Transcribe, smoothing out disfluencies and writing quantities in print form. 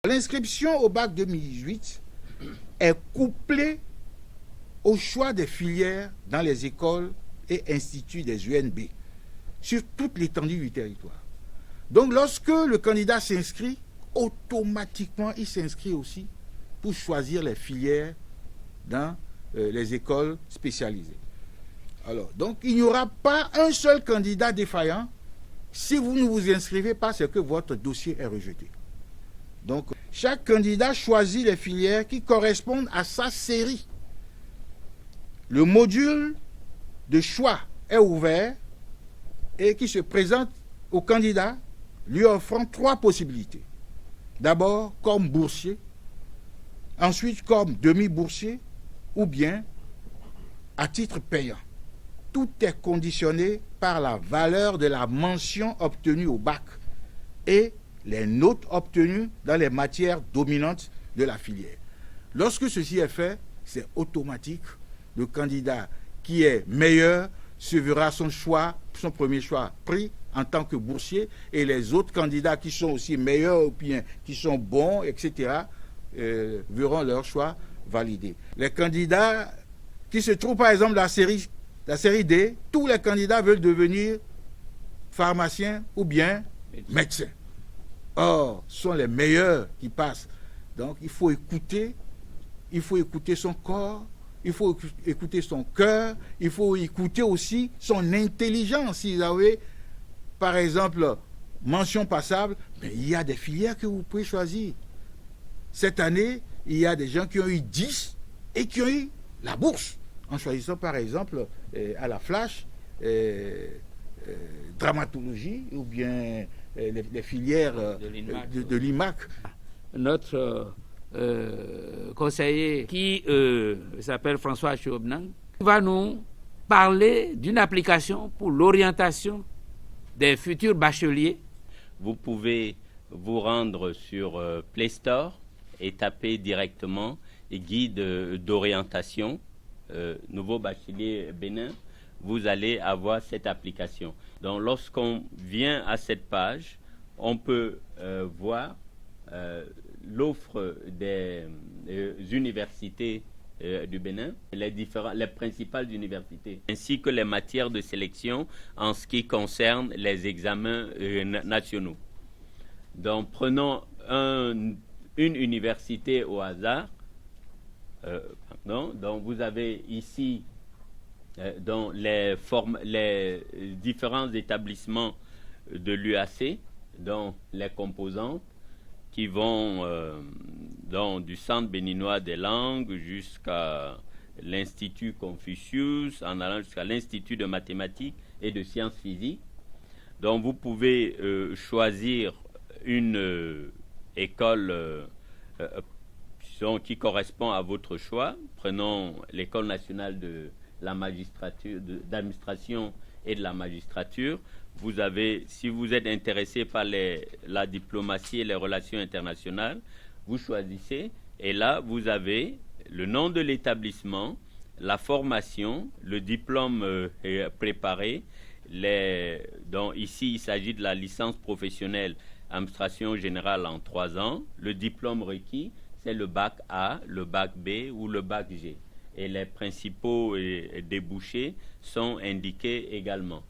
L'inscription au bac 2018 est couplée au choix des filières dans les écoles et instituts des UNB sur toute l'étendue du territoire. Donc lorsque le candidat s'inscrit, automatiquement il s'inscrit aussi pour choisir les filières dans les écoles spécialisées. Alors, donc il n'y aura pas un seul candidat défaillant si vous ne vous inscrivez pas, c'est que votre dossier est rejeté. Donc chaque candidat choisit les filières qui correspondent à sa série. Le module de choix est ouvert et qui se présente au candidat, lui offrant 3 possibilités. D'abord comme boursier, ensuite comme demi-boursier ou bien à titre payant. Tout est conditionné par la valeur de la mention obtenue au bac et les notes obtenues dans les matières dominantes de la filière. Lorsque ceci est fait, c'est automatique. Le candidat qui est meilleur se verra son premier choix pris en tant que boursier, et les autres candidats qui sont aussi meilleurs ou bien qui sont bons, etc., verront leur choix validé. Les candidats qui se trouvent par exemple dans la série D, tous les candidats veulent devenir pharmaciens ou bien médecins. Or, ce sont les meilleurs qui passent. Donc, il faut écouter son corps, il faut écouter son cœur, il faut écouter aussi son intelligence. Si vous avez, par exemple, mention passable, mais il y a des filières que vous pouvez choisir. Cette année, il y a des gens qui ont eu 10 et qui ont eu la bourse, en choisissant par exemple à la Flash, dramatologie ou bien les filières de l'IMAC. Notre conseiller qui s'appelle François Chobnan va nous parler d'une application pour l'orientation des futurs bacheliers. Vous pouvez vous rendre sur Play Store et taper directement guide d'orientation nouveau bachelier Bénin. Vous allez avoir cette application. Donc lorsqu'on vient à cette page, on peut voir l'offre des universités du Bénin, les principales universités, ainsi que les matières de sélection en ce qui concerne les examens nationaux. Donc prenons une université au hasard. Donc vous avez ici dans les différents établissements de l'UAC, dont les composantes qui vont du Centre béninois des langues jusqu'à l'Institut Confucius, en allant jusqu'à l'Institut de mathématiques et de sciences physiques. Donc vous pouvez choisir une école qui correspond à votre choix. Prenons l'École nationale de la magistrature, d'administration et de la magistrature. Vous avez, si vous êtes intéressé par la diplomatie et les relations internationales, vous choisissez et là vous avez le nom de l'établissement, la formation, le diplôme préparé. Donc ici il s'agit de la licence professionnelle administration générale en 3 ans. Le diplôme requis, c'est le bac A, le bac B ou le bac G. Et les principaux débouchés sont indiqués également.